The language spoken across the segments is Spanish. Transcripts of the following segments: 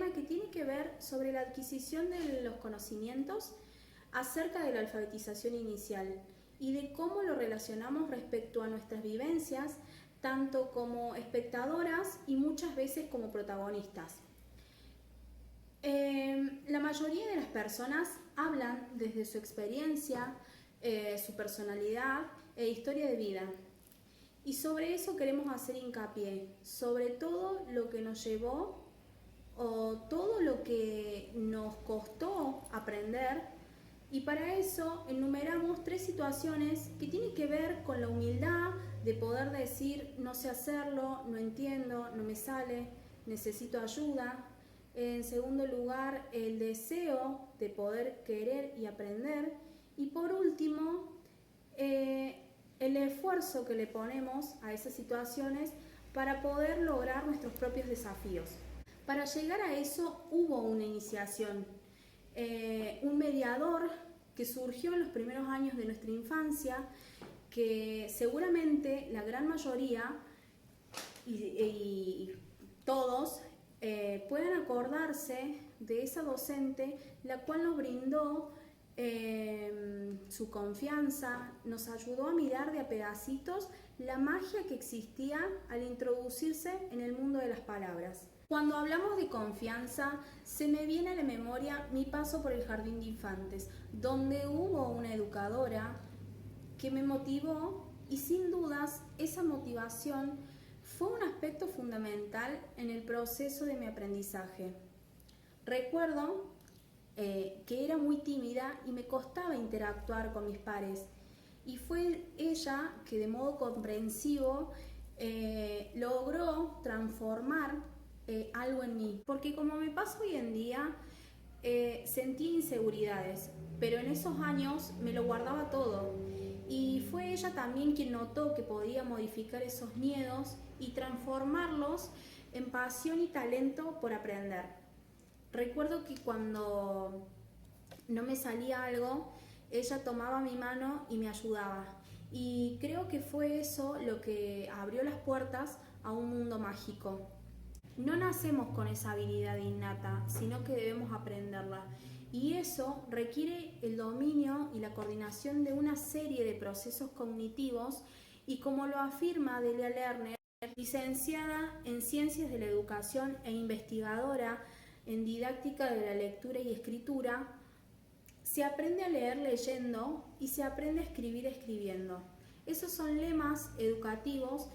tema que tiene que ver sobre la adquisición de los conocimientos acerca de la alfabetización inicial y de cómo lo relacionamos respecto a nuestras vivencias, tanto como espectadoras y muchas veces como protagonistas. La mayoría de las personas hablan desde su experiencia, su personalidad e historia de vida. Y sobre eso queremos hacer hincapié, sobre todo lo que nos llevó o todo lo que nos costó aprender. Y para eso enumeramos 3 situaciones que tienen que ver con la humildad de poder decir no sé hacerlo, no entiendo, no me sale, necesito ayuda. En segundo lugar, el deseo de poder querer y aprender. Y por último, el esfuerzo que le ponemos a esas situaciones para poder lograr nuestros propios desafíos. Para llegar a eso hubo una iniciación, un mediador que surgió en los primeros años de nuestra infancia, que seguramente la gran mayoría y todos pueden acordarse de esa docente, la cual nos brindó su confianza, nos ayudó a mirar de a pedacitos la magia que existía al introducirse en el mundo de las palabras. Cuando hablamos de confianza, se me viene a la memoria mi paso por el jardín de infantes, donde hubo una educadora que me motivó y sin dudas esa motivación fue un aspecto fundamental en el proceso de mi aprendizaje. Recuerdo que era muy tímida y me costaba interactuar con mis pares, y fue ella que de modo comprensivo logró transformar algo en mí, porque como me pasa hoy en día, sentí inseguridades, pero en esos años me lo guardaba todo, y fue ella también quien notó que podía modificar esos miedos y transformarlos en pasión y talento por aprender. Recuerdo que cuando no me salía algo, ella tomaba mi mano y me ayudaba. Y creo que fue eso lo que abrió las puertas a un mundo mágico. No nacemos con esa habilidad innata, sino que debemos aprenderla. Y eso requiere el dominio y la coordinación de una serie de procesos cognitivos, y como lo afirma Delia Lerner, licenciada en Ciencias de la Educación e investigadora en Didáctica de la Lectura y Escritura, se aprende a leer leyendo y se aprende a escribir escribiendo. Esos son lemas educativos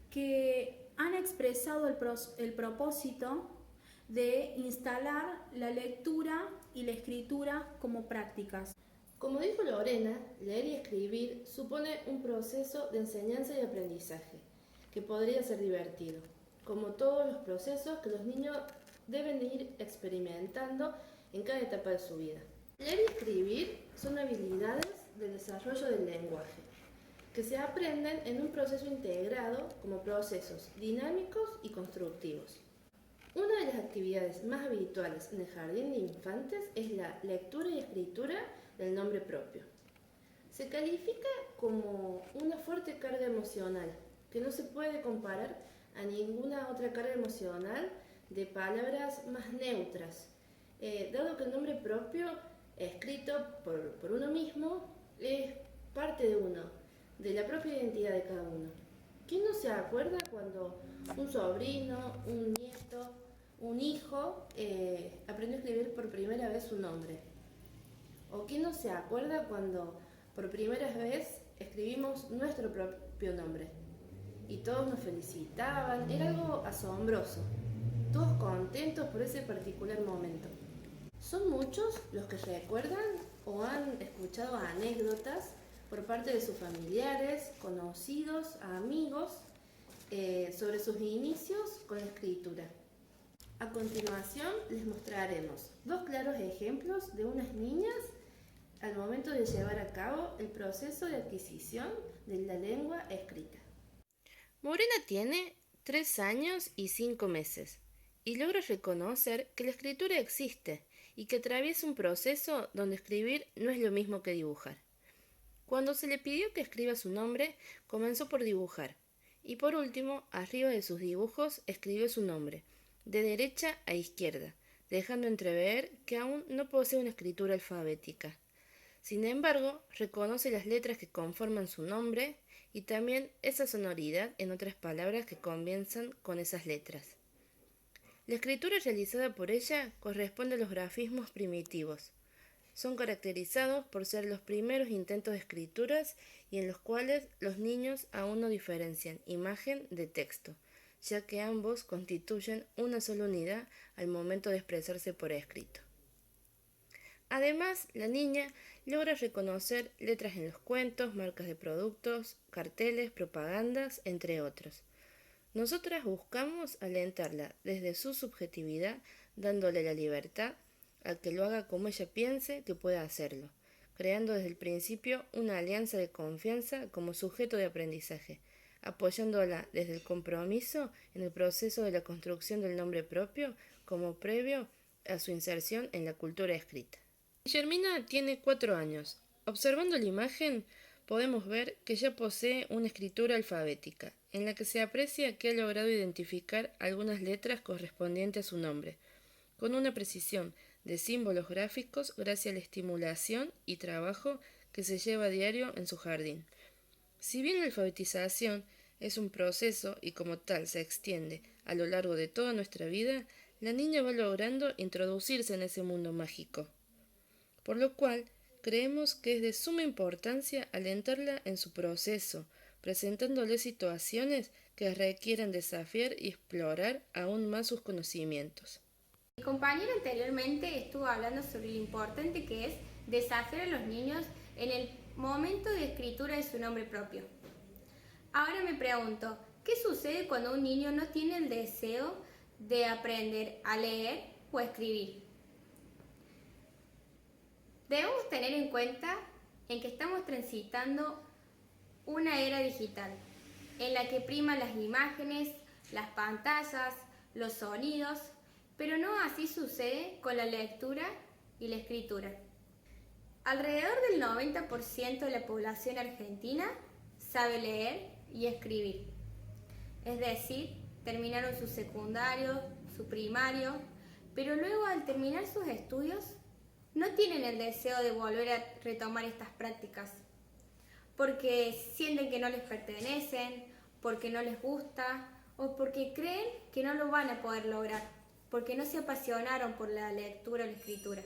que han expresado el propósito de instalar la lectura y la escritura como prácticas. Como dijo Lorena, leer y escribir supone un proceso de enseñanza y aprendizaje que podría ser divertido, como todos los procesos que los niños deben ir experimentando en cada etapa de su vida. Leer y escribir son habilidades de desarrollo del lenguaje, que se aprenden en un proceso integrado como procesos dinámicos y constructivos. Una de las actividades más habituales en el jardín de infantes es la lectura y escritura del nombre propio. Se califica como una fuerte carga emocional que no se puede comparar a ninguna otra carga emocional de palabras más neutras, dado que el nombre propio, escrito por uno mismo, es parte de uno, de la propia identidad de cada uno. ¿Quién no se acuerda cuando un sobrino, un nieto, un hijo aprendió a escribir por primera vez su nombre? ¿O quién no se acuerda cuando por primera vez escribimos nuestro propio nombre? Y todos nos felicitaban, era algo asombroso, todos contentos por ese particular momento. Son muchos los que recuerdan o han escuchado anécdotas por parte de sus familiares, conocidos, amigos, sobre sus inicios con la escritura. A continuación les mostraremos 2 claros ejemplos de unas niñas al momento de llevar a cabo el proceso de adquisición de la lengua escrita. Morena tiene 3 años y 5 meses y logra reconocer que la escritura existe y que atraviesa un proceso donde escribir no es lo mismo que dibujar. Cuando se le pidió que escriba su nombre, comenzó por dibujar y por último, arriba de sus dibujos, escribió su nombre, de derecha a izquierda, dejando entrever que aún no posee una escritura alfabética. Sin embargo, reconoce las letras que conforman su nombre y también esa sonoridad en otras palabras que comienzan con esas letras. La escritura realizada por ella corresponde a los grafismos primitivos. Son caracterizados por ser los primeros intentos de escrituras y en los cuales los niños aún no diferencian imagen de texto, ya que ambos constituyen una sola unidad al momento de expresarse por escrito. Además, la niña logra reconocer letras en los cuentos, marcas de productos, carteles, propagandas, entre otros. Nosotras buscamos alentarla desde su subjetividad, dándole la libertad a que lo haga como ella piense que pueda hacerlo, creando desde el principio una alianza de confianza como sujeto de aprendizaje, apoyándola desde el compromiso en el proceso de la construcción del nombre propio como previo a su inserción en la cultura escrita. Guillermina tiene 4 años. Observando la imagen, podemos ver que ya posee una escritura alfabética, en la que se aprecia que ha logrado identificar algunas letras correspondientes a su nombre, con una precisión de símbolos gráficos gracias a la estimulación y trabajo que se lleva a diario en su jardín. Si bien la alfabetización es un proceso y como tal se extiende a lo largo de toda nuestra vida, la niña va logrando introducirse en ese mundo mágico, por lo cual creemos que es de suma importancia alentarla en su proceso, presentándole situaciones que requieran desafiar y explorar aún más sus conocimientos. Mi compañero anteriormente estuvo hablando sobre lo importante que es desafiar a los niños en el momento de escritura de su nombre propio. Ahora me pregunto, ¿qué sucede cuando un niño no tiene el deseo de aprender a leer o a escribir? Debemos tener en cuenta en que estamos transitando una era digital, en la que priman las imágenes, las pantallas, los sonidos, pero no así sucede con la lectura y la escritura. Alrededor del 90% de la población argentina sabe leer y escribir, es decir, terminaron su secundario, su primario, pero luego al terminar sus estudios no tienen el deseo de volver a retomar estas prácticas, porque sienten que no les pertenecen, porque no les gusta o porque creen que no lo van a poder lograr, porque no se apasionaron por la lectura o la escritura.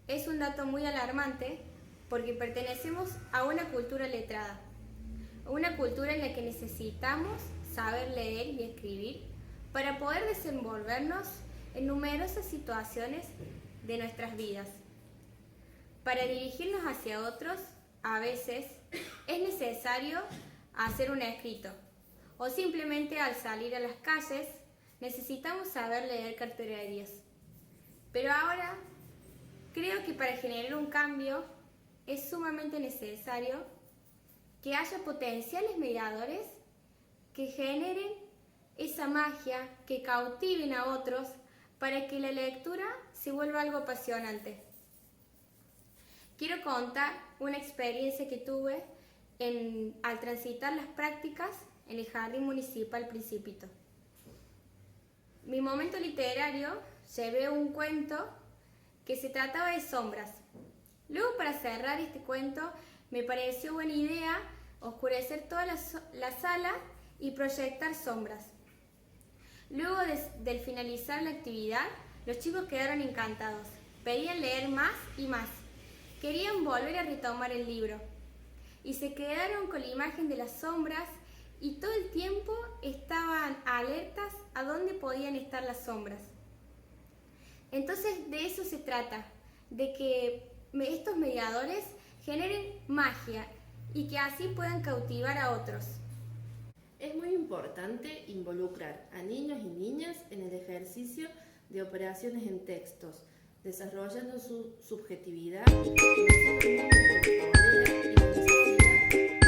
Es un dato muy alarmante porque pertenecemos a una cultura letrada, una cultura en la que necesitamos saber leer y escribir para poder desenvolvernos en numerosas situaciones de nuestras vidas. Para dirigirnos hacia otros, a veces es necesario hacer un escrito o simplemente al salir a las calles necesitamos saber leer cartelerías. Pero ahora creo que para generar un cambio es sumamente necesario que haya potenciales mediadores que generen esa magia, que cautiven a otros para que la lectura se vuelva algo apasionante. Quiero contar una experiencia que tuve al transitar las prácticas en el Jardín Municipal Principito. Mi momento literario llevé un cuento que se trataba de sombras. Luego, para cerrar este cuento, me pareció buena idea oscurecer toda la sala y proyectar sombras. Luego del finalizar la actividad, los chicos quedaron encantados. Pedían leer más y más. Querían volver a retomar el libro. Y se quedaron con la imagen de las sombras y todo el tiempo estaban alertas a dónde podían estar las sombras. Entonces de eso se trata, de que estos mediadores generen magia y que así puedan cautivar a otros. Es muy importante involucrar a niños y niñas en el ejercicio de operaciones en textos, desarrollando su subjetividad, y la necesidad